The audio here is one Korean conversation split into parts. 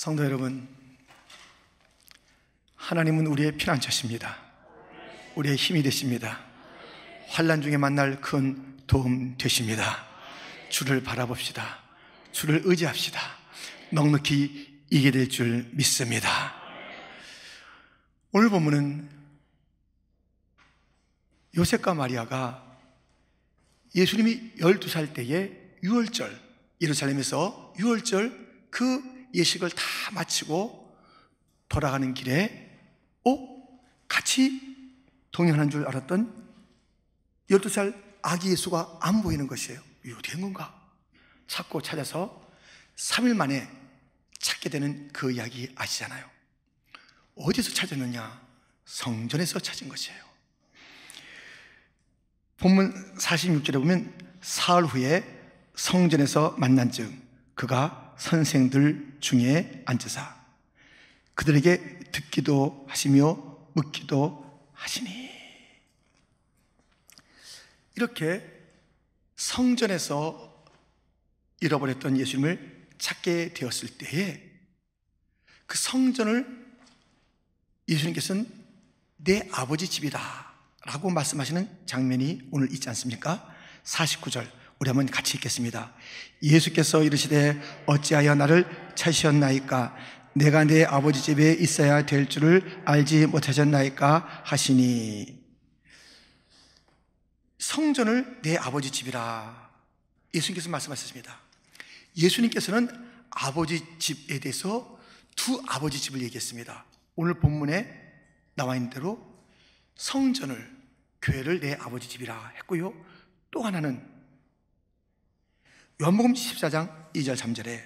성도 여러분, 하나님은 우리의 피난처십니다. 우리의 힘이 되십니다. 환난 중에 만날 큰 도움 되십니다. 주를 바라봅시다. 주를 의지합시다. 넉넉히 이기게 될 줄 믿습니다. 오늘 본문은 요셉과 마리아가 예수님이 12살 때에 유월절, 예루살렘에서 유월절 그 예식을 다 마치고 돌아가는 길에 같이 동행하는 줄 알았던 12살 아기 예수가 안 보이는 것이에요. 이게 어떻게 된 건가? 찾고 찾아서 3일 만에 찾게 되는 그 이야기 아시잖아요. 어디서 찾았느냐? 성전에서 찾은 것이에요. 본문 46절에 보면 사흘 후에 성전에서 만난 즉 그가 선생들 중에 앉으사 그들에게 듣기도 하시며 묻기도 하시니. 이렇게 성전에서 잃어버렸던 예수님을 찾게 되었을 때에 그 성전을 예수님께서는 내 아버지 집이다 라고 말씀하시는 장면이 오늘 있지 않습니까? 49절 우리 한번 같이 읽겠습니다. 예수께서 이르시되 어찌하여 나를 찾으셨나이까? 내가 내 아버지 집에 있어야 될 줄을 알지 못하셨나이까? 하시니. 성전을 내 아버지 집이라 예수님께서 말씀하셨습니다. 예수님께서는 아버지 집에 대해서 두 아버지 집을 얘기했습니다. 오늘 본문에 나와 있는 대로 성전을, 교회를 내 아버지 집이라 했고요. 또 하나는 요한복음 14장 2절 3절에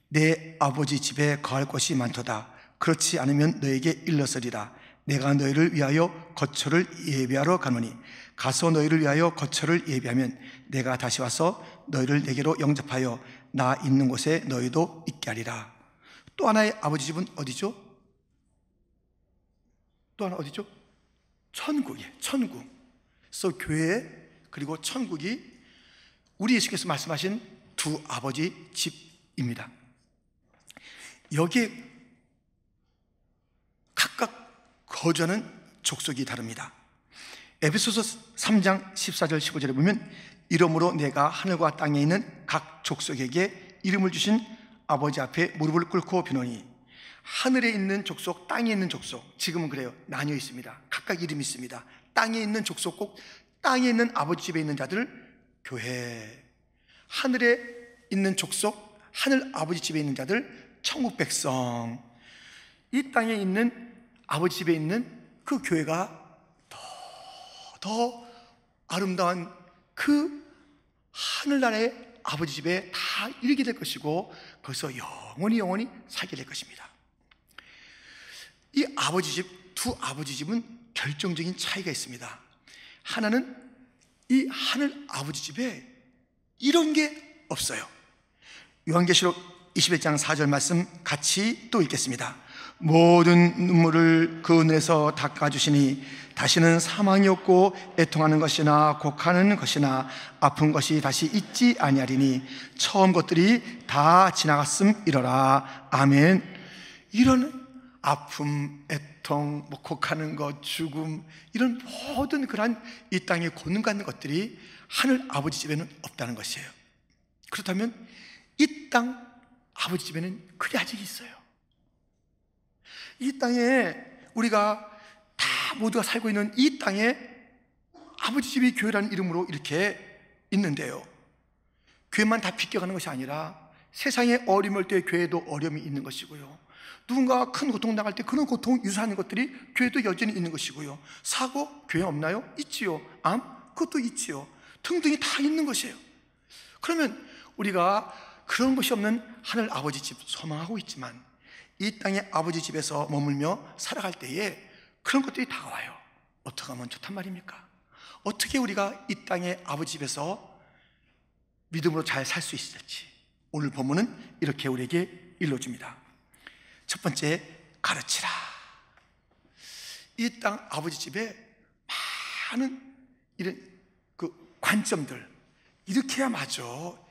내 아버지 집에 거할 곳이 많도다. 그렇지 않으면 너에게 일렀으리라. 내가 너희를 위하여 거처를 예비하러 가노니 가서 너희를 위하여 거처를 예비하면 내가 다시 와서 너희를 내게로 영접하여 나 있는 곳에 너희도 있게 하리라. 또 하나의 아버지 집은 어디죠? 또 하나 어디죠? 천국이에요. 천국. 그래서 교회 그리고 천국이 우리 예수께서 말씀하신 두 아버지 집입니다. 여기에 각각 거주하는 족속이 다릅니다. 에베소서 3장 14절 15절에 보면 이러므로 내가 하늘과 땅에 있는 각 족속에게 이름을 주신 아버지 앞에 무릎을 꿇고 비노니. 하늘에 있는 족속, 땅에 있는 족속, 지금은 그래요. 나뉘어 있습니다. 각각 이름이 있습니다. 땅에 있는 족속, 꼭 땅에 있는 아버지 집에 있는 자들 교회, 하늘에 있는 족속, 하늘 아버지 집에 있는 자들 천국 백성. 이 땅에 있는 아버지 집에 있는 그 교회가 더 아름다운 그 하늘나라의 아버지 집에 다 이르게 될 것이고 거기서 영원히 살게 될 것입니다. 이 아버지 집, 두 아버지 집은 결정적인 차이가 있습니다. 하나는 이 하늘 아버지 집에 이런 게 없어요. 요한계시록 21장 4절 말씀 같이 또 읽겠습니다. 모든 눈물을 그 눈에서 닦아주시니 다시는 사망이 없고 애통하는 것이나 곡하는 것이나 아픈 것이 다시 있지 아니하리니 처음 것들이 다 지나갔음이러라. 아멘. 이런 아픔, 애통, 곡하는 것, 죽음, 이런 모든 그러한 이 땅에 고능가는 것들이 하늘 아버지 집에는 없다는 것이에요. 그렇다면 이 땅 아버지 집에는 그게 아직 있어요. 이 땅에 우리가 다 모두가 살고 있는 이 땅에 아버지 집이 교회라는 이름으로 이렇게 있는데요, 교회만 다 비껴가는 것이 아니라 세상에 어림을 때 교회도 어려움이 있는 것이고요, 누군가 큰 고통 당할 때 그런 고통 유사한 것들이 교회도 여전히 있는 것이고요, 사고 교회 없나요? 있지요. 암? 그것도 있지요. 등등이 다 있는 것이에요. 그러면 우리가 그런 것이 없는 하늘 아버지 집 소망하고 있지만 이 땅의 아버지 집에서 머물며 살아갈 때에 그런 것들이 다가와요. 어떻게 하면 좋단 말입니까? 어떻게 우리가 이 땅의 아버지 집에서 믿음으로 잘 살 수 있을지 오늘 본문은 이렇게 우리에게 일러줍니다. 첫 번째, 가르치라. 이 땅 아버지 집에 많은 이런 그 관점들, 이렇게 해야 맞아,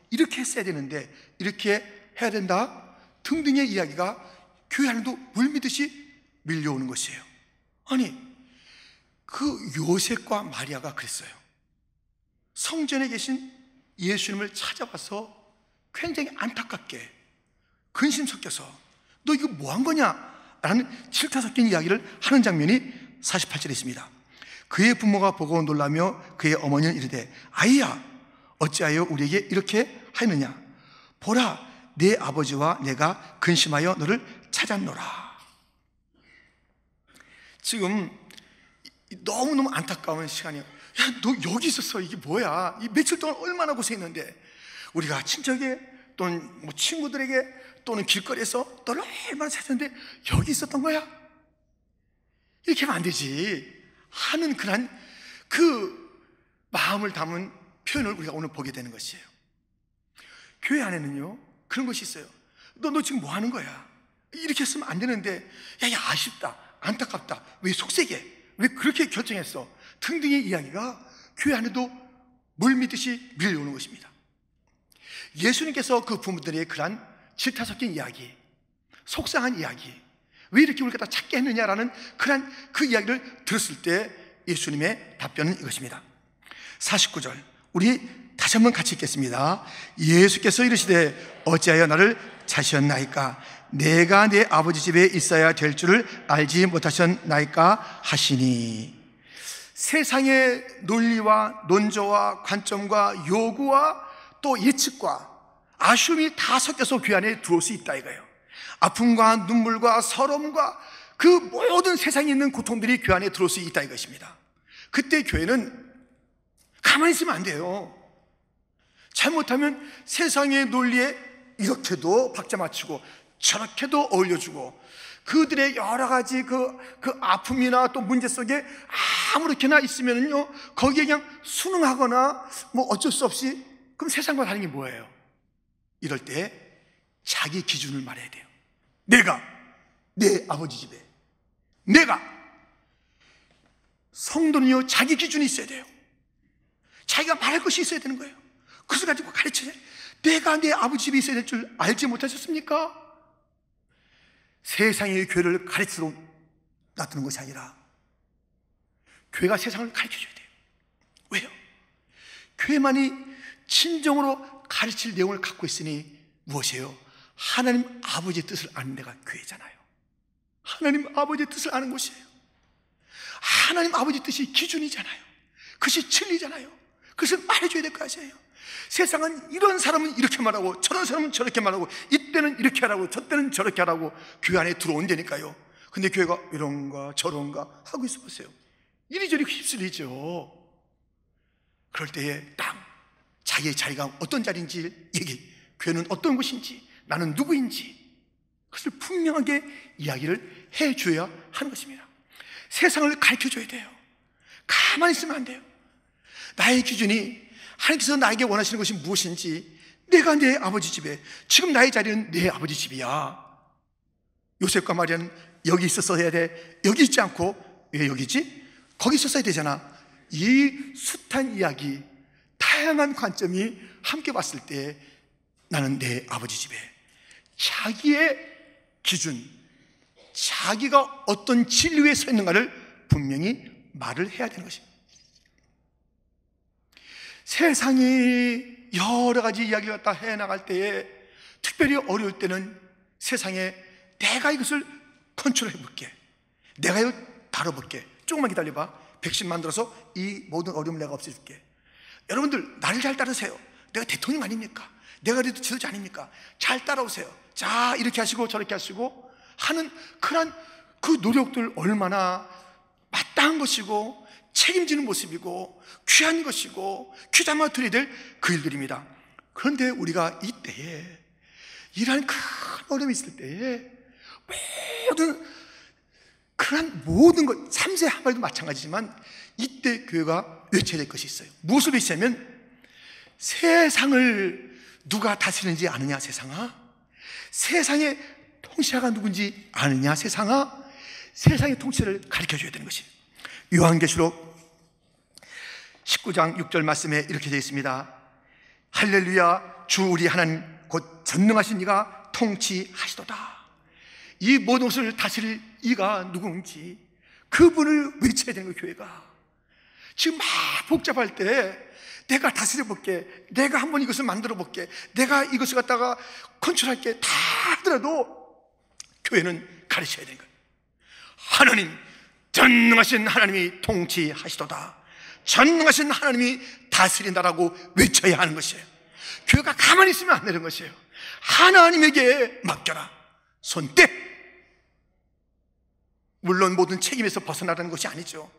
이렇게 했어야 되는데, 이렇게 해야 된다, 등등의 이야기가 교회 안에도 물밀듯이 밀려오는 것이에요. 아니, 그 요셉과 마리아가 그랬어요. 성전에 계신 예수님을 찾아와서 굉장히 안타깝게 근심 섞여서 너 이거 뭐 한 거냐? 라는 질타 섞인 이야기를 하는 장면이 48절에 있습니다. 그의 부모가 보고 놀라며 그의 어머니는 이르되 아이야 어찌하여 우리에게 이렇게 하느냐? 보라 내 아버지와 내가 근심하여 너를 찾았노라. 지금 너무너무 안타까운 시간이에요. 야, 너 여기 있었어. 이게 뭐야? 이 며칠 동안 얼마나 고생했는데 우리가 친척에 또는 뭐 친구들에게 또는 길거리에서 너를 얼마나 찾았는데 여기 있었던 거야? 이렇게 하면 안 되지 하는 그런 그 마음을 담은 표현을 우리가 오늘 보게 되는 것이에요. 교회 안에는요 그런 것이 있어요. 너 지금 뭐 하는 거야? 이렇게 했으면 안 되는데 야 아쉽다 안타깝다 왜 속세게 왜 그렇게 결정했어 등등의 이야기가 교회 안에도 물밀듯이 밀려오는 것입니다. 예수님께서 그 부모들의 그런 질타 섞인 이야기, 속상한 이야기, 왜 이렇게 우리가 다 찾게 했느냐라는 그런 그 이야기를 들었을 때 예수님의 답변은 이것입니다. 49절 우리 다시 한번 같이 읽겠습니다. 예수께서 이르시되 어찌하여 나를 찾으셨나이까? 내가 내 아버지 집에 있어야 될 줄을 알지 못하셨나이까 하시니. 세상의 논리와 논조와 관점과 요구와 또 예측과 아쉬움이 다 섞여서 교회 안에 들어올 수 있다 이거예요. 아픔과 눈물과 서러움과 그 모든 세상에 있는 고통들이 교회 안에 들어올 수 있다 이것입니다. 그때 교회는 가만히 있으면 안 돼요. 잘못하면 세상의 논리에 이렇게도 박자 맞추고 저렇게도 어울려주고 그들의 여러 가지 그 아픔이나 또 문제 속에 아무렇게나 있으면요 거기에 그냥 순응하거나 뭐 어쩔 수 없이 그럼 세상과 다른 게 뭐예요? 이럴 때 자기 기준을 말해야 돼요. 내가 내 아버지 집에 내가 성도는요 자기 기준이 있어야 돼요. 자기가 말할 것이 있어야 되는 거예요. 그것을 가지고 가르쳐야 돼요. 내가 내 아버지 집에 있어야 될 줄 알지 못하셨습니까? 세상의 교회를 가르치러 놔두는 것이 아니라 교회가 세상을 가르쳐줘야 돼요. 왜요? 교회만이 진정으로 가르칠 내용을 갖고 있으니 무엇이에요? 하나님 아버지의 뜻을 아는 데가 교회잖아요. 하나님 아버지의 뜻을 아는 곳이에요. 하나님 아버지의 뜻이 기준이잖아요. 그것이 진리잖아요. 그것을 말해줘야 될 것이에요. 세상은 이런 사람은 이렇게 말하고 저런 사람은 저렇게 말하고 이때는 이렇게 하라고 저때는 저렇게 하라고 교회 안에 들어온다니까요. 근데 교회가 이런가 저런가 하고 있어 보세요. 이리저리 휩쓸리죠. 그럴 때에 딱 자기의 자리가 어떤 자리인지 얘기, 교회는 어떤 곳인지, 나는 누구인지 그것을 분명하게 이야기를 해줘야 하는 것입니다. 세상을 가르쳐줘야 돼요. 가만히 있으면 안 돼요. 나의 기준이 하나님께서 나에게 원하시는 것이 무엇인지, 내가 내 아버지 집에, 지금 나의 자리는 내 아버지 집이야. 요셉과 마리아는 여기 있었어야 돼. 여기 있지 않고 왜 여기지? 거기 있었어야 되잖아. 이 숱한 이야기, 다양한 관점이 함께 봤을 때 나는 내 아버지 집에 자기의 기준, 자기가 어떤 진리에 서 있는가를 분명히 말을 해야 되는 것입니다. 세상이 여러 가지 이야기를 갖다 해나갈 때에, 특별히 어려울 때는 세상에 내가 이것을 컨트롤해 볼게, 내가 이걸 다뤄볼게, 조금만 기다려봐, 백신 만들어서 이 모든 어려움을 내가 없애줄게. 여러분들 나를 잘 따르세요. 내가 대통령 아닙니까? 내가 그래도 지도자 아닙니까? 잘 따라오세요. 자, 이렇게 하시고 저렇게 하시고 하는 그런 그 노력들 얼마나 마땅한 것이고 책임지는 모습이고 귀한 것이고 귀담아 드려야 될 그 일들입니다. 그런데 우리가 이때에 이러한 큰 어려움이 있을 때에 모든 것, 3세 한 말도 마찬가지지만 이때 교회가 외쳐야 될 것이 있어요. 무엇을 외치냐면, 세상을 누가 다스리는지 아느냐 세상아? 세상의 통치자가 누군지 아느냐 세상아? 세상의 통치를 가르쳐줘야 되는 것이에요. 요한계시록 19장 6절 말씀에 이렇게 되어 있습니다. 할렐루야, 주 우리 하나님 곧 전능하신 이가 통치하시도다. 이 모든 것을 다스릴 이가 누구인지 그분을 외쳐야 되는 거예요. 교회가 지금 막 복잡할 때 내가 다스려 볼게, 내가 한번 이것을 만들어 볼게, 내가 이것을 갖다가 컨트롤할게 다 하더라도 교회는 가르쳐야 되는 거예요. 하나님, 전능하신 하나님이 통치하시도다. 전능하신 하나님이 다스린다라고 외쳐야 하는 것이에요. 교회가 가만히 있으면 안 되는 것이에요. 하나님에게 맡겨라. 손떼. 물론 모든 책임에서 벗어나라는 것이 아니죠.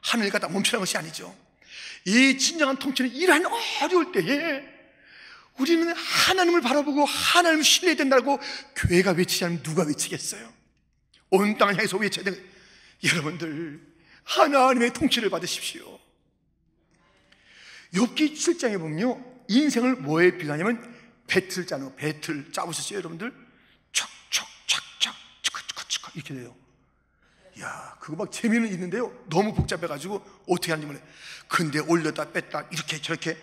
하늘 갖다 멈추라는 것이 아니죠. 이 진정한 통치는 이러한 어려울 때에 우리는 하나님을 바라보고 하나님을 신뢰해야 된다고 교회가 외치지 않으면 누가 외치겠어요? 온 땅을 향해서 외쳐야 되는 거예요. 여러분들, 하나님의 통치를 받으십시오. 욥기 7장에 보면요, 인생을 뭐에 비유하냐면 배틀 짜는 거. 배틀 짜보셨어요 여러분들? 촥촥촥촥 츠크츠크츠크 이렇게 돼요. 야, 그거 막 재미는 있는데요, 너무 복잡해가지고 어떻게 하는지 몰라요. 근데 올렸다 뺐다 이렇게 저렇게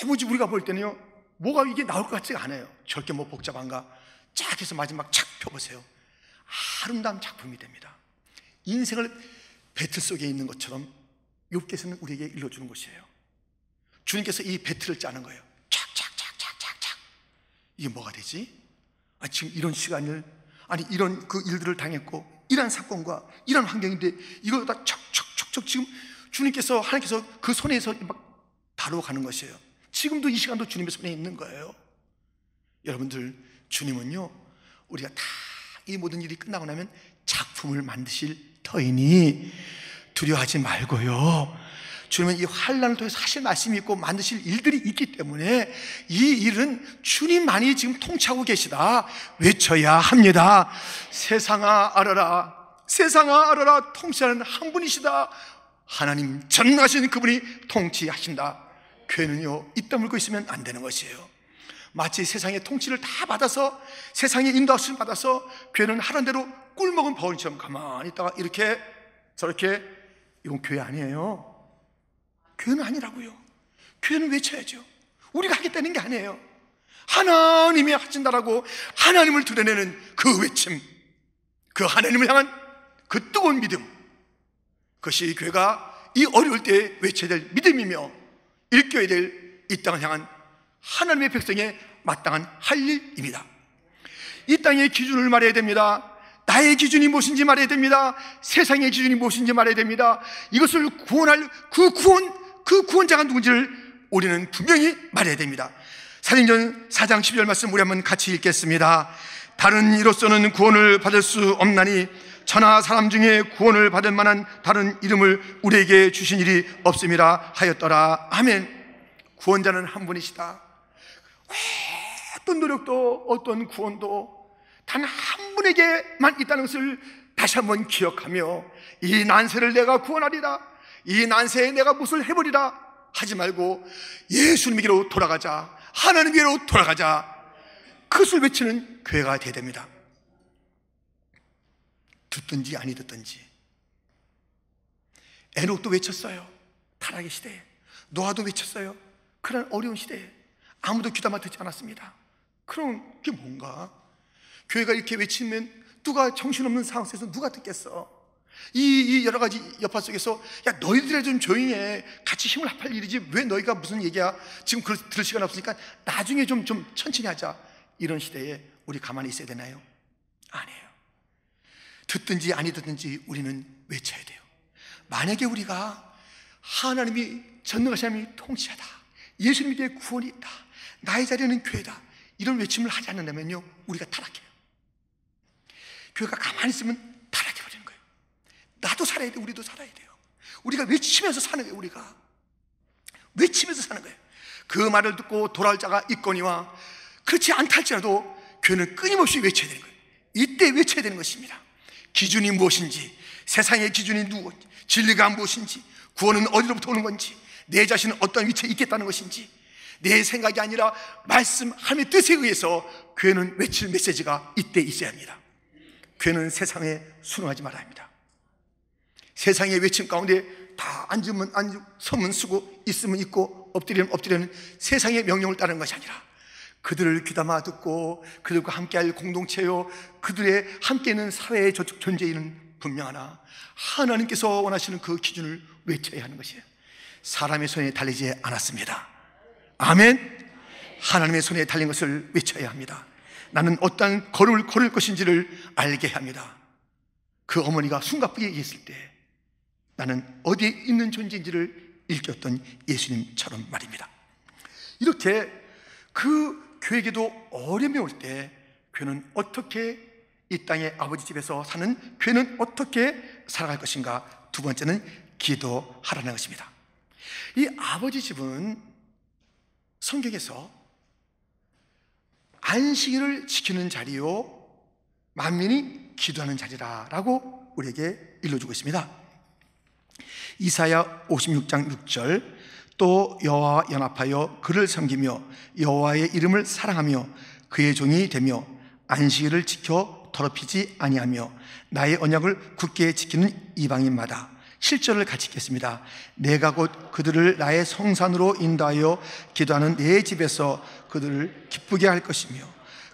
도무지 우리가 볼 때는요, 뭐가 이게 나올 것 같지가 않아요. 저렇게 뭐 복잡한가? 쫙 해서 마지막 착 펴보세요. 아름다운 작품이 됩니다. 인생을 배틀 속에 있는 것처럼 욥기에서는 우리에게 일러주는 것이에요. 주님께서 이 배틀을 짜는 거예요. 착착착착착착. 이게 뭐가 되지? 지금 이런 시간을, 이런 그 일들을 당했고 이런 사건과 이런 환경인데 이걸 다 척척척척 지금 주님께서, 하나님께서 그 손에서 막 다뤄가는 것이에요. 지금도 이 시간도 주님의 손에 있는 거예요. 여러분들, 주님은요, 우리가 다 이 모든 일이 끝나고 나면 작품을 만드실 터이니 두려워하지 말고요, 주님은 이 환난을 통해서 하실 말씀이 있고 만드실 일들이 있기 때문에 이 일은 주님만이 지금 통치하고 계시다 외쳐야 합니다. 세상아 알아라, 세상아 알아라, 통치하는 한 분이시다. 하나님 전능하신 그분이 통치하신다. 교회는요, 입 다물고 있으면 안 되는 것이에요. 마치 세상의 통치를 다 받아서, 세상의 인도하심을 받아서 교회는 하란 대로 꿀먹은 버울처럼 가만히 있다가 이렇게 저렇게, 이건 교회 아니에요. 교회는 아니라고요. 교회는 외쳐야죠. 우리가 하겠다는 게 아니에요. 하나님이 하신다라고 하나님을 드러내는 그 외침, 그 하나님을 향한 그 뜨거운 믿음, 그것이 교회가 이 어려울 때 외쳐야 될 믿음이며 일깨워야 될 이 땅을 향한 하나님의 백성의 마땅한 할 일입니다. 이 땅의 기준을 말해야 됩니다. 나의 기준이 무엇인지 말해야 됩니다. 세상의 기준이 무엇인지 말해야 됩니다. 이것을 구원할 그 구원자가 누군지를 우리는 분명히 말해야 됩니다. 사도행전 4장 12절 말씀 우리 한번 같이 읽겠습니다. 다른 이로서는 구원을 받을 수 없나니 천하 사람 중에 구원을 받을 만한 다른 이름을 우리에게 주신 일이 없음이라 하였더라. 아멘. 구원자는 한 분이시다. 어떤 노력도 어떤 구원도 단 한 분에게만 있다는 것을 다시 한번 기억하며, 이 난세를 내가 구원하리라, 이 난세에 내가 무엇을 해버리라 하지 말고 예수님에게로 돌아가자, 하나님께로 돌아가자, 그것을 외치는 교회가 되어야 됩니다. 듣든지 아니 듣든지. 에녹도 외쳤어요. 타락의 시대에. 노아도 외쳤어요. 그런 어려운 시대에 아무도 귀담아 듣지 않았습니다. 그럼 그게 뭔가? 교회가 이렇게 외치면 누가, 정신없는 상황 속에서 누가 듣겠어? 이 여러 가지 여파 속에서, 야, 너희들이 좀 조용히 해, 같이 힘을 합할 일이지 왜 너희가 무슨 얘기야, 지금 들을 시간 없으니까 나중에 좀 천천히 하자, 이런 시대에 우리 가만히 있어야 되나요? 아니에요. 듣든지 아니 듣든지 우리는 외쳐야 돼요. 만약에 우리가 하나님이 전능하신 하나님이 통치하다, 예수님에게 구원이 있다, 나의 자리는 교회다, 이런 외침을 하지 않는다면요, 우리가 타락해요. 교회가 가만히 있으면 타락해버리는 거예요. 나도 살아야 돼, 우리도 살아야 돼요. 우리가 외치면서 사는 거예요. 우리가 외치면서 사는 거예요. 그 말을 듣고 돌아올 자가 있거니와 그렇지 않다 할지라도 교회는 끊임없이 외쳐야 되는 거예요. 이때 외쳐야 되는 것입니다. 기준이 무엇인지, 세상의 기준이 누구인지, 진리가 무엇인지, 구원은 어디로부터 오는 건지, 내 자신은 어떤 위치에 있겠다는 것인지, 내 생각이 아니라 말씀 하나님의 뜻에 의해서 교회는 외칠 메시지가 이때 있어야 합니다. 교회는 세상에 순응하지 말아야 합니다. 세상의 외침 가운데 다 앉으면 앉고, 서면 쓰고, 있으면 있고, 엎드리면 엎드리는 세상의 명령을 따르는 것이 아니라 그들을 귀담아 듣고 그들과 함께할 공동체요, 그들의 함께 있는 사회의 존재에는 분명하나 하나님께서 원하시는 그 기준을 외쳐야 하는 것이에요. 사람의 손에 달리지 않았습니다. 아멘. 하나님의 손에 달린 것을 외쳐야 합니다. 나는 어떠한 걸음을 걸을 것인지를 알게 합니다. 그 어머니가 숨가쁘게 얘기했을 때 나는 어디에 있는 존재인지를 일깨웠던 예수님처럼 말입니다. 이렇게 그 교회에게도 어려움이 올 때 교회는 어떻게 이 땅의 아버지 집에서 사는 교회는 어떻게 살아갈 것인가? 두 번째는 기도하라는 것입니다. 이 아버지 집은 성경에서 안식일을 지키는 자리요 만민이 기도하는 자리라고 우리에게 일러주고 있습니다. 이사야 56장 6절, 또 여호와와 연합하여 그를 섬기며 여호와의 이름을 사랑하며 그의 종이 되며 안식일을 지켜 더럽히지 아니하며 나의 언약을 굳게 지키는 이방인마다. 7절을 같이 읽겠습니다. 내가 곧 그들을 나의 성산으로 인도하여 기도하는 내 집에서 그들을 기쁘게 할 것이며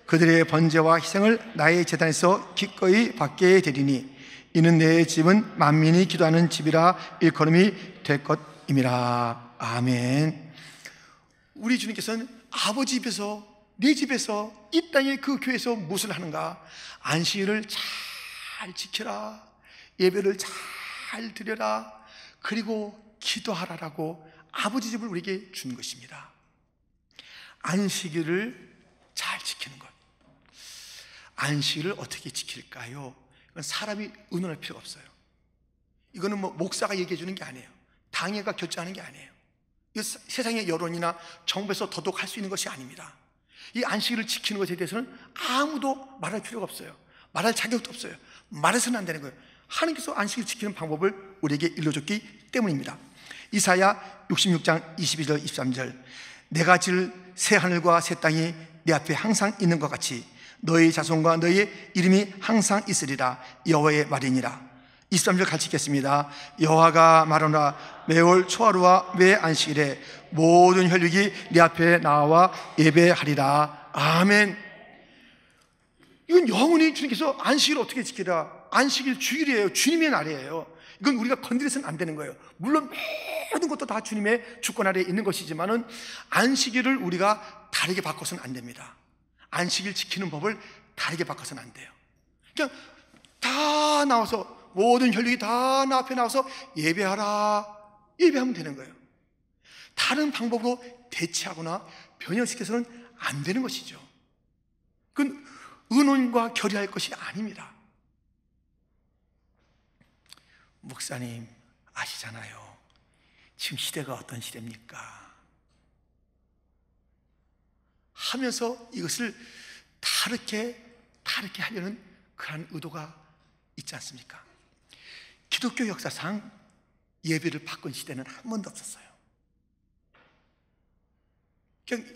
그들의 번제와 희생을 나의 제단에서 기꺼이 받게 되리니 이는 내 집은 만민이 기도하는 집이라 일컬음이 될 것임이라. 아멘. 우리 주님께서는 아버지 집에서, 내 집에서, 이 땅의 그 교회에서 무엇을 하는가? 안식일을 잘 지켜라, 예배를 잘 드려라, 그리고 기도하라라고 아버지 집을 우리에게 주는 것입니다. 안식일을 잘 지키는 것. 안식일을 어떻게 지킬까요? 이건 사람이 의논할 필요가 없어요. 이거는 뭐 목사가 얘기해 주는 게 아니에요. 당회가 결정하는 게 아니에요. 이 세상의 여론이나 정부에서 더더욱 할 수 있는 것이 아닙니다. 이 안식일을 지키는 것에 대해서는 아무도 말할 필요가 없어요. 말할 자격도 없어요. 말해서는 안 되는 거예요. 하나님께서 안식일을 지키는 방법을 우리에게 일러줬기 때문입니다. 이사야 66장 22절 23절, 내가 지을 새 하늘과 새 땅이 내 앞에 항상 있는 것 같이 너희 자손과 너희의 이름이 항상 있으리라. 여호와의 말이니라. 23절 같이 읽겠습니다. 여호와가 말하노라. 매월 초하루와 매 안식일에 모든 혈육이 네 앞에 나와 예배하리라. 아멘. 이건 영원히 주님께서 안식일을 어떻게 지키라. 안식일 주일이에요. 주님의 날이에요. 이건 우리가 건드려서는 안 되는 거예요. 물론 모든 것도 다 주님의 주권 아래에 있는 것이지만은 안식일을 우리가 다르게 바꿔서는 안 됩니다. 안식일 지키는 법을 다르게 바꿔서는 안 돼요. 그냥 다 나와서 모든 혈육이 다 나 앞에 나와서 예배하라, 예배하면 되는 거예요. 다른 방법으로 대체하거나 변형시켜서는 안 되는 것이죠. 그건 의논과 결의할 것이 아닙니다. 목사님 아시잖아요. 지금 시대가 어떤 시대입니까? 하면서 이것을 다르게 하려는 그런 의도가 있지 않습니까? 기독교 역사상 예배를 바꾼 시대는 한 번도 없었어요. 그냥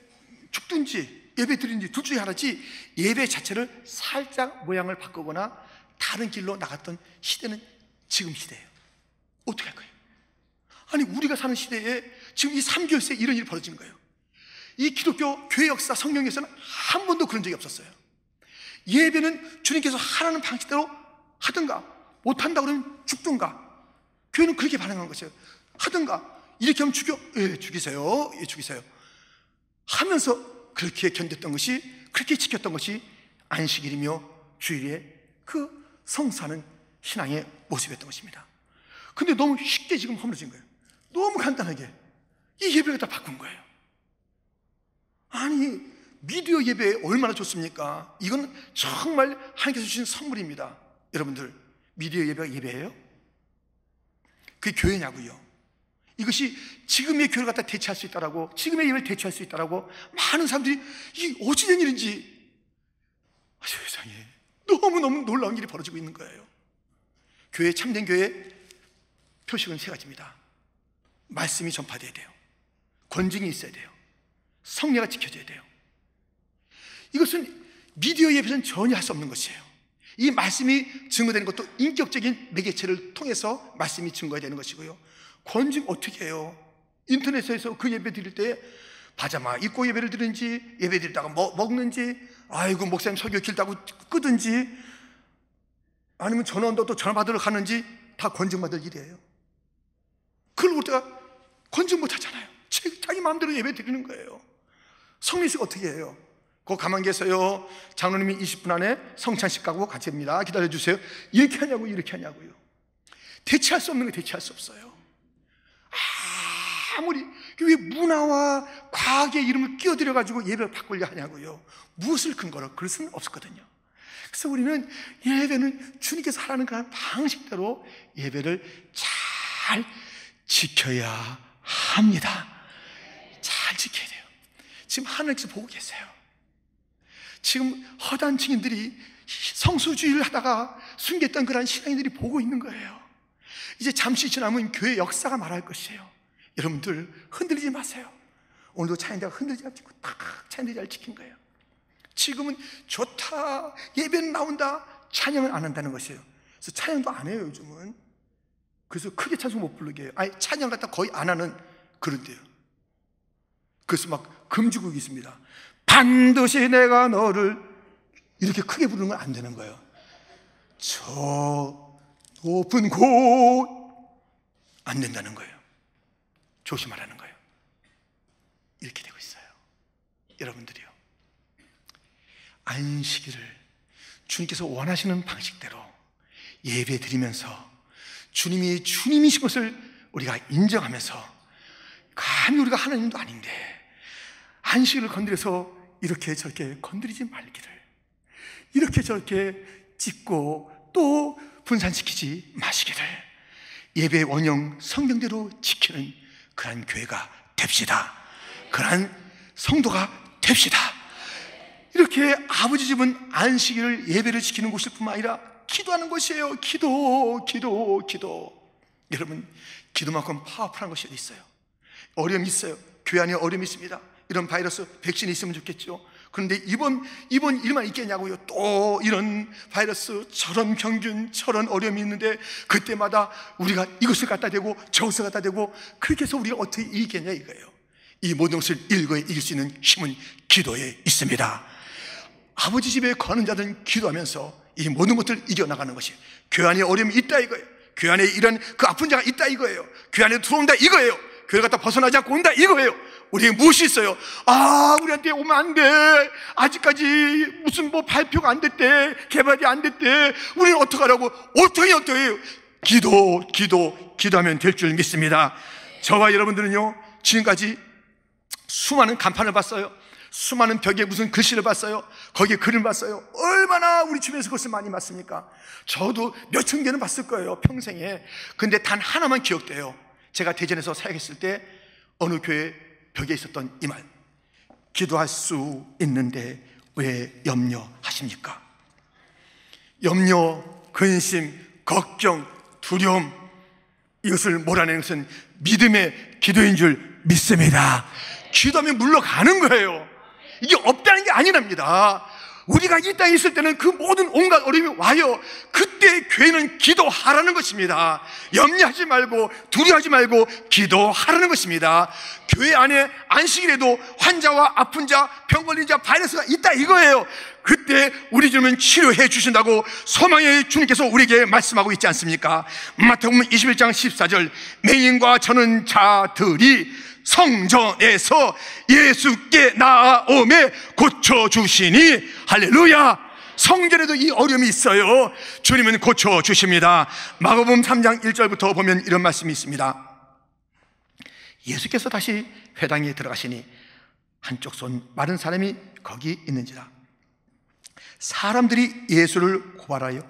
죽든지 예배 드리든지 둘 중에 하나지 예배 자체를 살짝 모양을 바꾸거나 다른 길로 나갔던 시대는 지금 시대예요. 어떻게 할 거예요? 아니 우리가 사는 시대에 지금 이 3개월째 이런 일이 벌어지는 거예요. 이 기독교 교회 역사 성경에서는 한 번도 그런 적이 없었어요. 예배는 주님께서 하라는 방식대로 하든가 못한다 그러면 죽든가. 교회는 그렇게 반응한 것이에요. 하든가 이렇게 하면 죽여? 예, 죽이세요. 예, 죽이세요. 하면서 그렇게 견뎠던 것이, 그렇게 지켰던 것이 안식일이며 주일의 그 성사는 신앙의 모습이었던 것입니다. 근데 너무 쉽게 지금 허물어진 거예요. 너무 간단하게 이 예배를 다 바꾼 거예요. 아니 미디어 예배 얼마나 좋습니까? 이건 정말 하나님께서 주신 선물입니다. 여러분들 미디어 예배가 예배예요? 그게 교회냐고요? 이것이 지금의 교회를 갖다 대체할 수 있다라고, 지금의 예배를 대체할 수 있다라고 많은 사람들이 이게 어찌된 일인지 세상에 너무너무 놀라운 일이 벌어지고 있는 거예요. 교회, 참된 교회 표식은 세 가지입니다. 말씀이 전파돼야 돼요. 권징이 있어야 돼요. 성례가 지켜져야 돼요. 이것은 미디어 예배에서는 전혀 할 수 없는 것이에요. 이 말씀이 증거되는 것도 인격적인 매개체를 통해서 말씀이 증거가 되는 것이고요. 권징 어떻게 해요? 인터넷에서 그 예배 드릴 때 파자마 입고 예배를 드리는지, 예배 드리다가 먹는지, 아이고 목사님 설교 길다고 끄든지, 아니면 전화 온다고 또 전화 받으러 가는지, 다 권증받을 일이에요. 그걸 우리가 권증 못 하잖아요. 자기 마음대로 예배 드리는 거예요. 성례식 어떻게 해요? 그거 가만 계세요. 장로님이 20분 안에 성찬식 가고 같이 합니다. 기다려주세요. 이렇게 하냐고, 이렇게 하냐고요. 대체할 수 없는 거 대체할 수 없어요. 아무리 왜 문화와 과학의 이름을 끼어들여가지고 예배를 바꾸려 하냐고요. 무엇을 근거로? 그럴 수는 없었거든요. 그래서 우리는 예배는 주님께서 하라는 그런 방식대로 예배를 잘 지켜야 합니다. 잘 지켜야 돼요. 지금 하나님께서 보고 계세요. 지금 허다한 증인들이 성수주의를 하다가 숨겼던 그런 신앙인들이 보고 있는 거예요. 이제 잠시 지나면 교회 역사가 말할 것이에요. 여러분들 흔들리지 마세요. 오늘도 차인대가 흔들리지 않고 딱 차인대 잘 지킨 거예요. 지금은 좋다, 예배는 나온다, 찬양은 안 한다는 것이에요. 그래서 찬양도 안 해요 요즘은. 그래서 크게 찬송 못 부르게 해요. 아니 찬양 갖다 거의 안 하는 그런데요. 그래서 막 금지국이 있습니다. 반드시 내가 너를, 이렇게 크게 부르는 건 안 되는 거예요. 저 높은 곳 안 된다는 거예요. 조심하라는 거예요. 이렇게 되고 있어요. 여러분들이요, 안식일을 주님께서 원하시는 방식대로 예배 드리면서 주님이 주님이신 것을 우리가 인정하면서, 감히 우리가 하나님도 아닌데 안식일을 건드려서 이렇게 저렇게 건드리지 말기를, 이렇게 저렇게 찢고 또 분산시키지 마시기를, 예배의 원형 성경대로 지키는 그러한 교회가 됩시다. 그러한 성도가 됩시다. 이렇게 아버지 집은 안식일을 예배를 지키는 곳일 뿐만 아니라 기도하는 곳이에요. 기도. 여러분, 기도만큼 파워풀한 것이 어디 있어요? 어려움이 있어요. 교회 안에 어려움이 있습니다. 이런 바이러스 백신이 있으면 좋겠죠. 그런데 이번 일만 있겠냐고요. 또 이런 바이러스, 저런 병균, 저런 어려움이 있는데 그때마다 우리가 이것을 갖다 대고 저것을 갖다 대고, 그렇게 해서 우리가 어떻게 이기겠냐 이거예요. 이 모든 것을 일거에 이길 수 있는 힘은 기도에 있습니다. 아버지 집에 거하는 자들은 기도하면서 이 모든 것들을 이겨나가는 것이, 교회 안에 어려움이 있다 이거예요. 교회 안에 이런 그 아픈 자가 있다 이거예요. 교회 안에 들어온다 이거예요. 교회 갖다 벗어나지 않고 온다 이거예요. 우리에게 무엇이 있어요? 우리한테 오면 안 돼. 아직까지 무슨 발표가 안 됐대, 개발이 안 됐대. 우리는 어떡하라고? 어떡해요? 기도하면 될 줄 믿습니다. 저와 여러분들은요, 지금까지 수많은 간판을 봤어요. 수많은 벽에 무슨 글씨를 봤어요. 거기에 글을 봤어요. 얼마나 우리 주변에서 그것을 많이 봤습니까? 저도 몇천 개는 봤을 거예요, 평생에. 근데 단 하나만 기억돼요. 제가 대전에서 사역했을 때 어느 교회 벽에 있었던 이 말: 기도할 수 있는데 왜 염려하십니까? 염려, 근심, 걱정, 두려움, 이것을 몰아내는 것은 믿음의 기도인 줄 믿습니다. 기도하면 물러가는 거예요. 이게 없다는 게 아니랍니다. 우리가 이 땅에 있을 때는 그 모든 온갖 어려움이 와요. 그때 교회는 기도하라는 것입니다. 염려하지 말고 두려워하지 말고 기도하라는 것입니다. 교회 안에 안식일에도 환자와 아픈 자, 병 걸린 자, 바이러스가 있다 이거예요. 그때 우리 주님은 치료해 주신다고 소망의 주님께서 우리에게 말씀하고 있지 않습니까? 마태복음 21장 14절, 맹인과 저는 자들이 성전에서 예수께 나아오매 고쳐주시니, 할렐루야. 성전에도 이 어려움이 있어요. 주님은 고쳐주십니다. 마가복음 3장 1절부터 보면 이런 말씀이 있습니다. 예수께서 다시 회당에 들어가시니 한쪽 손 마른 사람이 거기 있는지라. 사람들이 예수를 고발하여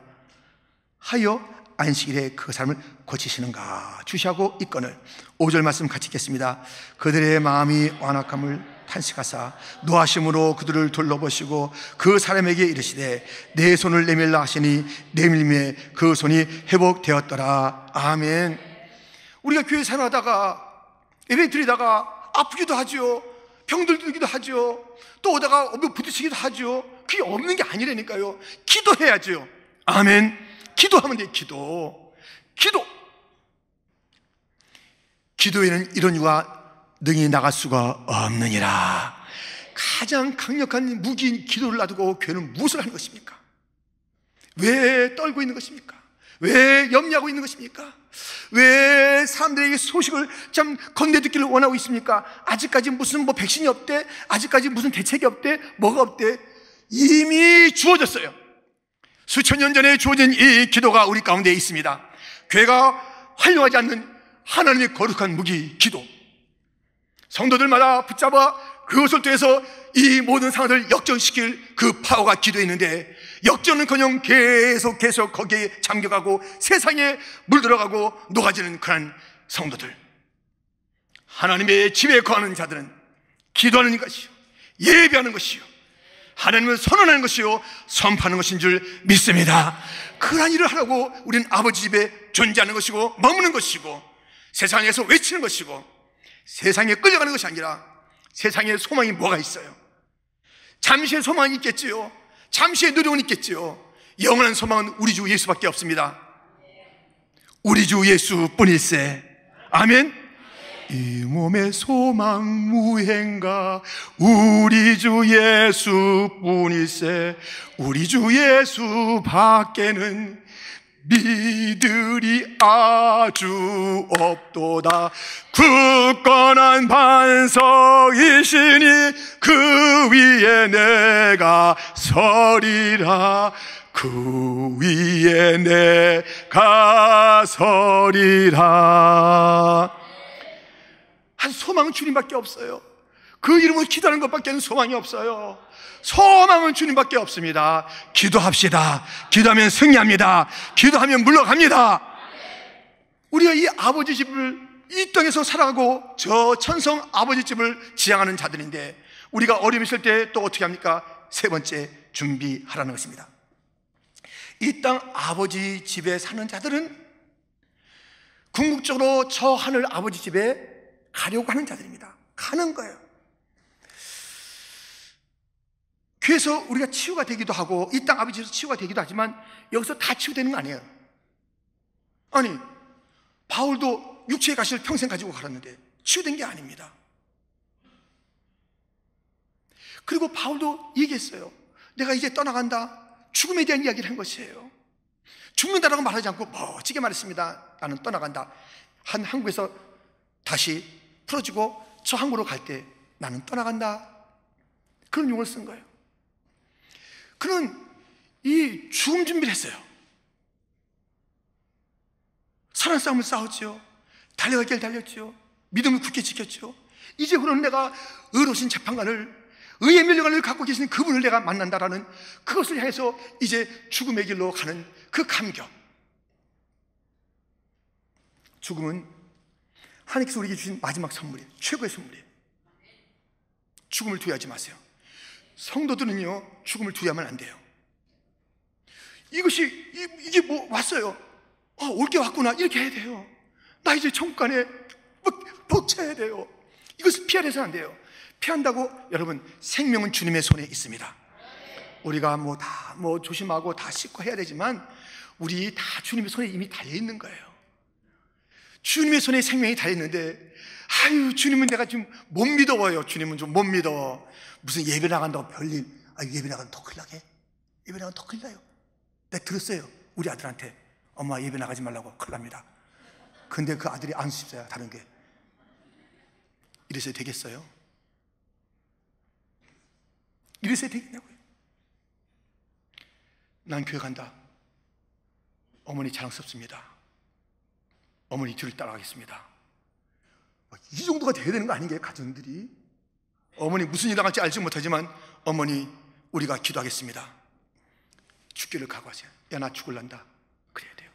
안식일에 그 사람을 고치시는가 주시하고 있거늘. 5절 말씀 같이 읽겠습니다. 그들의 마음이 완악함을 탄식하사 노하심으로 그들을 둘러보시고 그 사람에게 이르시되 내 손을 내밀라 하시니 내밀매 그 손이 회복되었더라. 아멘. 우리가 교회 생활하다가 예배 드리다가 아프기도 하죠. 병들 들기도 하죠. 또 오다가 부딪히기도 하죠. 그게 없는 게 아니라니까요. 기도해야죠. 아멘. 기도하면 돼요. 기도에는 이런 이유가 능히 나갈 수가 없느니라. 가장 강력한 무기인 기도를 놔두고 교회는 무엇을 하는 것입니까? 왜 떨고 있는 것입니까? 왜 염려하고 있는 것입니까? 왜 사람들에게 소식을 참 건네듣기를 원하고 있습니까? 아직까지 무슨 백신이 없대, 아직까지 무슨 대책이 없대, 뭐가 없대. 이미 주어졌어요. 수천 년 전에 주어진 이 기도가 우리 가운데 있습니다. 교회가 활용하지 않는 하나님의 거룩한 무기, 기도. 성도들마다 붙잡아 그것을 통해서 이 모든 상황을 역전시킬 그 파워가 기도에 있는데, 역전은커녕 계속 거기에 잠겨가고 세상에 물들어가고 녹아지는 그런 성도들, 하나님의 집에 거하는 자들은 기도하는 것이요, 예배하는 것이요, 하나님을 선언하는 것이요, 선포하는 것인 줄 믿습니다. 그러한 일을 하라고 우리는 아버지 집에 존재하는 것이고 머무는 것이고 세상에서 외치는 것이고, 세상에 끌려가는 것이 아니라 세상에 소망이 뭐가 있어요? 잠시의 소망이 있겠지요. 잠시의 누림은 있겠지요. 영원한 소망은 우리 주 예수밖에 없습니다. 우리 주 예수뿐일세. 아멘. 이 몸의 소망 무행가 우리 주 예수뿐일세. 우리 주 예수 밖에는 믿으리 아주 없도다. 굳건한 반석이시니 그 위에 내가 서리라. 그 위에 내가 서리라. 한 소망은 주님밖에 없어요. 그 이름으로 기도하는 것밖에는 소망이 없어요. 소망은 주님밖에 없습니다. 기도합시다. 기도하면 승리합니다. 기도하면 물러갑니다. 우리가 이 아버지 집을, 이 땅에서 살아가고 저 천성 아버지 집을 지향하는 자들인데, 우리가 어려움 있을 때 또 어떻게 합니까? 세 번째, 준비하라는 것입니다. 이 땅 아버지 집에 사는 자들은 궁극적으로 저 하늘 아버지 집에 가려고 하는 자들입니다. 가는 거예요. 그래서 우리가 치유가 되기도 하고 이 땅 아버지에서 치유가 되기도 하지만 여기서 다 치유되는 거 아니에요. 아니, 바울도 육체의 가시를 평생 가지고 갈았는데 치유된 게 아닙니다. 그리고 바울도 얘기했어요. 내가 이제 떠나간다. 죽음에 대한 이야기를 한 것이에요. 죽는다라고 말하지 않고 멋지게 말했습니다. 나는 떠나간다. 한 항구에서 다시 풀어지고 저 항구로 갈 때 나는 떠나간다. 그런 용어를 쓴 거예요. 그는 이 죽음 준비를 했어요. 선한 싸움을 싸웠지요. 달려갈 길을 달렸지요. 믿음을 굳게 지켰지요. 이제 그런 내가 의로우신 재판관을, 의의 면류관을 갖고 계시는 그분을 내가 만난다라는 그것을 향해서 이제 죽음의 길로 가는 그 감격. 죽음은 하나님께서 우리에게 주신 마지막 선물이에요. 최고의 선물이에요. 죽음을 두려워하지 마세요. 성도들은요, 죽음을 두려워하면 안 돼요. 이게 뭐 왔어요. 올 게 왔구나. 이렇게 해야 돼요. 나 이제 천국 가네. 벅차야 돼요. 이것을 피하려서는 안 돼요. 피한다고 여러분, 생명은 주님의 손에 있습니다. 우리가 다 조심하고 다 씻고 해야 되지만 우리 다 주님의 손에 이미 달려있는 거예요. 주님의 손에 생명이 달려있는데, 아유, 주님은 내가 지금 못 믿어요. 주님은 좀 못 믿어. 무슨 예배 나간다고 별일. 예배 나가면 더 큰일 나게. 예배 나가면 더 큰일 나요. 내가 들었어요. 우리 아들한테. 엄마 예배 나가지 말라고. 큰일 납니다. 근데 그 아들이 안 씹어요. 다른 게. 이래서 되겠어요? 이래서 되겠냐고요? 난 교회 간다. 어머니 자랑스럽습니다. 어머니 뒤를 따라가겠습니다. 이 정도가 돼야 되는 거 아닌가요? 가정들이. 어머니 무슨 일 당할지 알지 못하지만 어머니 우리가 기도하겠습니다. 죽기를 각오하세요. 야, 나 죽을란다. 그래야 돼요.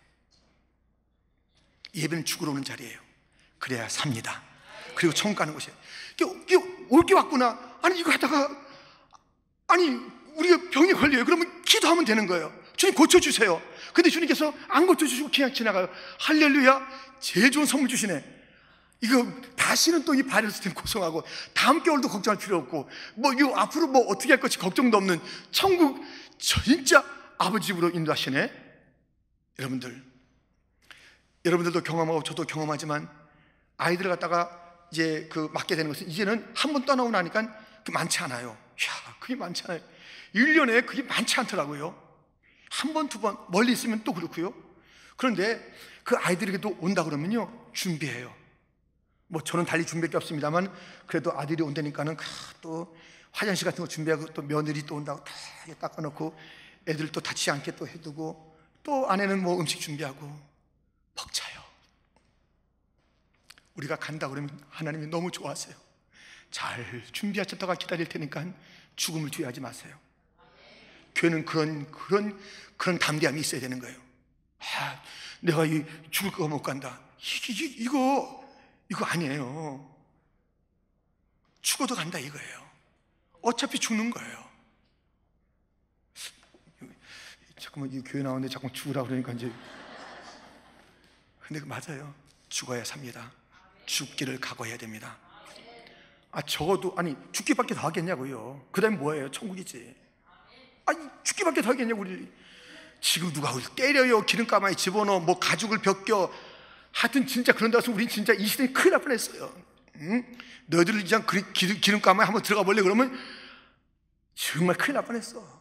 예배는 죽으러 오는 자리예요. 그래야 삽니다. 그리고 천국 가는 곳이에요. 올 게 왔구나. 아니, 이거 하다가 우리가 병에 걸려요. 그러면 기도하면 되는 거예요. 주님 고쳐주세요. 근데 주님께서 안 고쳐주시고 그냥 지나가요. 할렐루야. 제일 좋은 선물 주시네. 이거 다시는 또 이 바이러스 때문에 고생하고 다음 겨울도 걱정할 필요 없고 이거 앞으로 어떻게 할 것이 걱정도 없는 천국 진짜 아버지 집으로 인도하시네. 여러분들도 경험하고 저도 경험하지만 아이들을 갖다가 이제 그 맡게 되는 것은 이제는 한 번 떠나고 나니까 그 많지 않아요. 야, 그게 많지 않아요. 1년에 그게 많지 않더라고요. 한 번, 두 번 멀리 있으면 또 그렇고요. 그런데 그 아이들에게도 온다 그러면요, 준비해요. 뭐 저는 달리 준비할 게 없습니다만 그래도 아들이 온다니까는 또 화장실 같은 거 준비하고 또 며느리 또 온다고 다 닦아놓고 애들 또 다치지 않게 또 해두고 또 아내는 뭐 음식 준비하고 벅차요. 우리가 간다 그러면 하나님이 너무 좋아하세요. 잘 준비하셨다가 기다릴 테니까 죽음을 두려워하지 마세요. 교회는 그런 담대함이 있어야 되는 거예요. 아, 내가 죽을 거가 못 간다. 이거 아니에요. 죽어도 간다 이거예요. 어차피 죽는 거예요. 잠깐만, 이 교회 나오는데 자꾸 죽으라 그러니까 이제. 근데 맞아요. 죽어야 삽니다. 죽기를 각오해야 됩니다. 적어도 죽기밖에 더 하겠냐고요. 그 다음에 뭐예요? 천국이지. 죽기밖에 더 하겠냐고. 우리 지금 누가 우리 때려요, 기름가마에 집어넣어, 뭐 가죽을 벗겨, 하여튼 진짜 그런다 해서 우린 진짜 이 시대에 큰일 날 뻔했어요. 응? 너희들 그냥 기름가마에 한번 들어가 볼래 그러면 정말 큰일 날 뻔했어.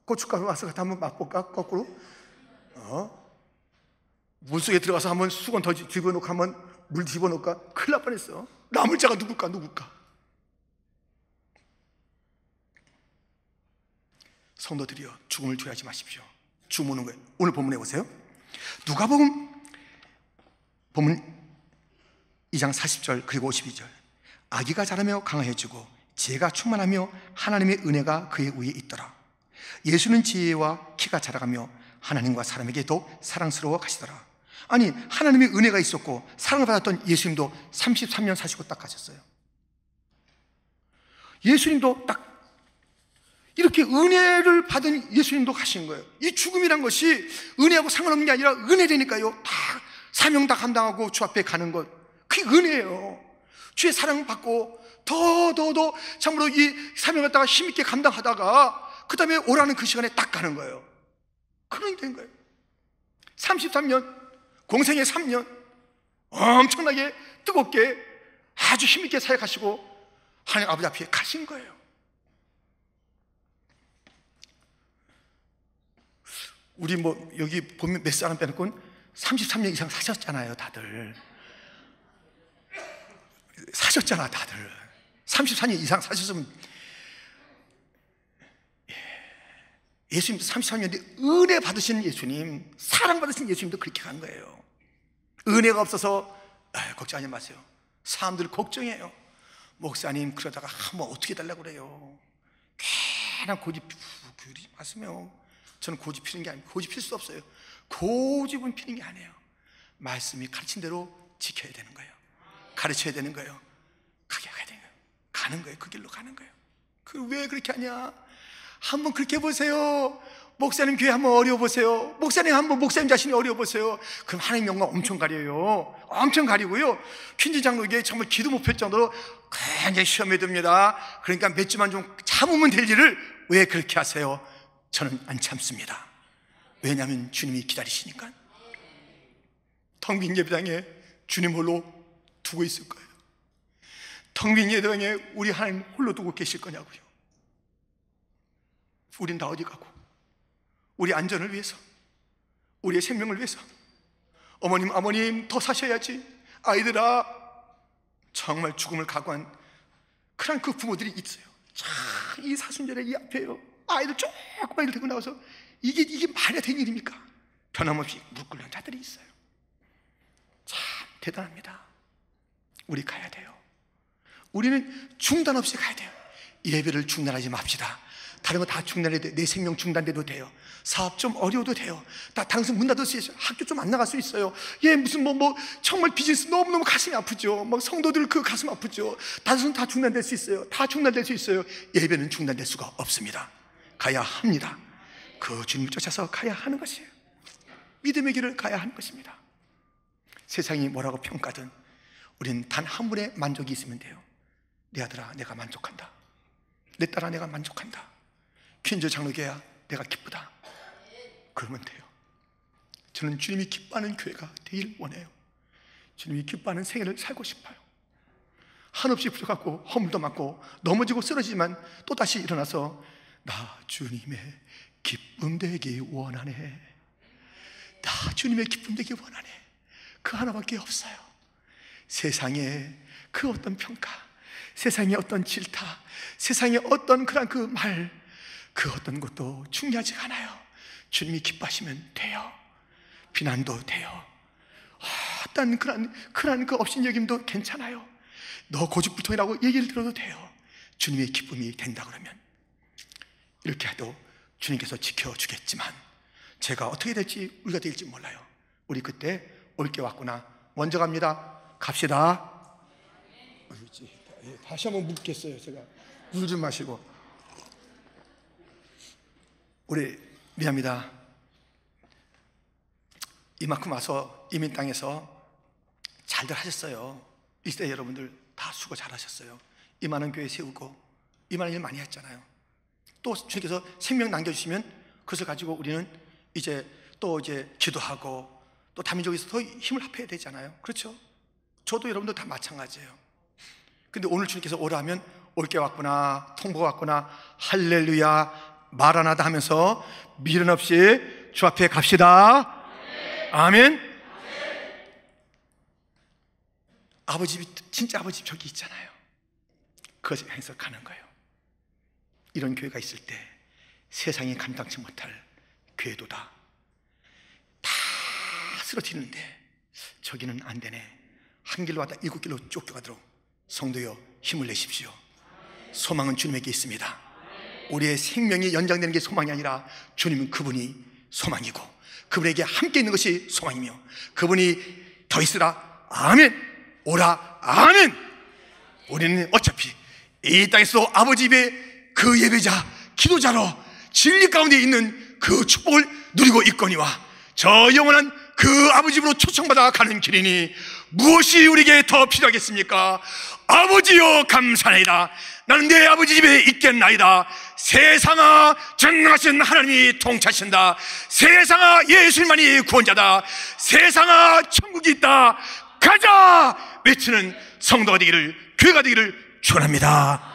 고춧가루 와서 한번 맛볼까? 거꾸로 물속에 들어가서 한번 수건 더 집어넣고 한번 물 집어넣을까? 큰일 날 뻔했어. 남을 자가 누굴까? 성도들이여, 죽음을 두려워하지 마십시오. 죽음 오는 거예요. 오늘 본문에 보세요. 누가복음 본문 2장 40절 그리고 52절. 아기가 자라며 강하여지고 지혜가 충만하며 하나님의 은혜가 그의 위에 있더라. 예수는 지혜와 키가 자라가며 하나님과 사람에게도 사랑스러워 가시더라. 하나님의 은혜가 있었고 사랑을 받았던 예수님도 33년 사시고 딱 가셨어요. 예수님도 딱 이렇게 은혜를 받은 예수님도 가신 거예요. 이 죽음이란 것이 은혜하고 상관없는 게 아니라 은혜라니까요. 다 사명 다 감당하고 주 앞에 가는 것, 그게 은혜예요. 주의 사랑받고 더 참으로 이 사명을 갖다가 힘있게 감당하다가 그 다음에 오라는 그 시간에 딱 가는 거예요. 그런 된 거예요. 33년, 공생의 3년 엄청나게 뜨겁게 아주 힘있게 사역하시고 하나님 아버지 앞에 가신 거예요. 우리 뭐 여기 보면 몇 사람 빼놓고는 33년 이상 사셨잖아요. 다들 사셨잖아. 다들 34년 이상 사셨으면, 예수님도 33년인데 은혜 받으신 예수님, 사랑 받으신 예수님도 그렇게 간 거예요. 은혜가 없어서 걱정하지 마세요. 사람들 걱정해요. 목사님 그러다가 뭐 어떻게 달라고 그래요. 괜한 고집 그러지 마세요. 저는 고집 피는 게 아니고, 고집 필 수 없어요. 고집은 피는 게 아니에요. 말씀이 가르친 대로 지켜야 되는 거예요. 가르쳐야 되는 거예요. 가게 가야 되는 거예요. 가는 거예요. 그 길로 가는 거예요. 왜 그렇게 하냐? 한번 그렇게 해보세요. 목사님 교회 한번 어려워보세요. 목사님 한번 목사님 자신이 어려워보세요. 그럼 하나님 영광 엄청 가려요. 엄청 가리고요, 퀸즈 장로에게 정말 기도 못 펼 정도로 굉장히 시험에 듭니다. 그러니까 몇 주만 좀 참으면 될 일을 왜 그렇게 하세요? 저는 안 참습니다. 왜냐하면 주님이 기다리시니까. 텅 빈 예배당에 주님 홀로 두고 있을 거예요. 텅 빈 예배당에 우리 하나님 홀로 두고 계실 거냐고요. 우린 다 어디 가고, 우리 안전을 위해서, 우리의 생명을 위해서, 어머님 아버님 더 사셔야지, 아이들아, 정말 죽음을 각오한 그런 그 부모들이 있어요. 참, 이 사순절에 이 앞에요, 아이들 조그만 일 들고 나와서 이게 말이 된 일입니까? 변함없이 무릎 꿇는 자들이 있어요. 참 대단합니다. 우리 가야 돼요. 우리는 중단 없이 가야 돼요. 예배를 중단하지 맙시다. 다른 거 다 중단해도 돼요. 내 생명 중단돼도 돼요. 사업 좀 어려워도 돼요. 다 당신 문 닫을 수 있어요. 학교 좀 안 나갈 수 있어요. 무슨 정말 비즈니스 너무너무 가슴이 아프죠. 성도들 그 가슴 아프죠. 다 중단될 수 있어요. 다 중단될 수 있어요. 예배는 중단될 수가 없습니다. 가야 합니다. 그 주님을 쫓아서 가야 하는 것이에요. 믿음의 길을 가야 하는 것입니다. 세상이 뭐라고 평가든 우리는 단 한 분의 만족이 있으면 돼요. 내 아들아, 내가 만족한다. 내 딸아, 내가 만족한다. 퀸즈 장로교회야, 내가 기쁘다. 그러면 돼요. 저는 주님이 기뻐하는 교회가 되길 원해요. 주님이 기뻐하는 생애를 살고 싶어요. 한없이 부족하고 허물도 많고 넘어지고 쓰러지지만 또다시 일어나서 나 주님의 기쁨 되기 원하네, 나 주님의 기쁨 되기 원하네. 그 하나밖에 없어요. 세상에 그 어떤 평가, 세상의 어떤 질타, 세상의 어떤 그런 그 말, 그 어떤 것도 중요하지 않아요. 주님이 기뻐하시면 돼요. 비난도 돼요. 어떤 그런 그 업신여김도 괜찮아요. 너 고집불통이라고 얘기를 들어도 돼요. 주님의 기쁨이 된다 그러면 이렇게 해도 주님께서 지켜주겠지만 제가 어떻게 될지, 우리가 될지 몰라요. 우리 그때 올 게 왔구나. 먼저 갑니다. 갑시다. 다시 한번 묻겠어요. 제가 물 좀 마시고. 우리 미안합니다. 이만큼 와서 이민 땅에서 잘들 하셨어요. 이 시대 여러분들 다 수고 잘하셨어요. 이만한 교회 세우고 이만한 일 많이 했잖아요. 또 주님께서 생명 남겨주시면 그것을 가지고 우리는 이제 기도하고 또 다민족에서 더 힘을 합해야 되잖아요. 그렇죠? 저도 여러분들 다 마찬가지예요. 근데 오늘 주님께서 오라 하면 올 게 왔구나, 통보가 왔구나, 할렐루야, 마라나다 하면서 미련 없이 주 앞에 갑시다. 아멘. 아버지 집, 진짜 아버지 집 저기 있잖아요. 그것을 향해서 가는 거예요. 이런 교회가 있을 때 세상이 감당치 못할 교회도다. 다 쓰러지는데 저기는 안 되네. 한 길로 왔다 7길로 쫓겨가도록 성도여 힘을 내십시오. 소망은 주님에게 있습니다. 우리의 생명이 연장되는 게 소망이 아니라 주님은 그분이 소망이고 그분에게 함께 있는 것이 소망이며 그분이 더 있으라 아멘, 오라 아멘. 우리는 어차피 이 땅에서도 아버지 집의 그 예배자, 기도자로 진리 가운데 있는 그 축복을 누리고 있거니와 저 영원한 그 아버지 집으로 초청받아 가는 길이니 무엇이 우리에게 더 필요하겠습니까? 아버지여 감사나이다. 나는 내 아버지 집에 있겠나이다. 세상아 전능하신 하나님이 통치하신다. 세상아 예수님만이 구원자다. 세상아 천국이 있다. 가자 외치는 성도가 되기를, 교회가 되기를 축원합니다.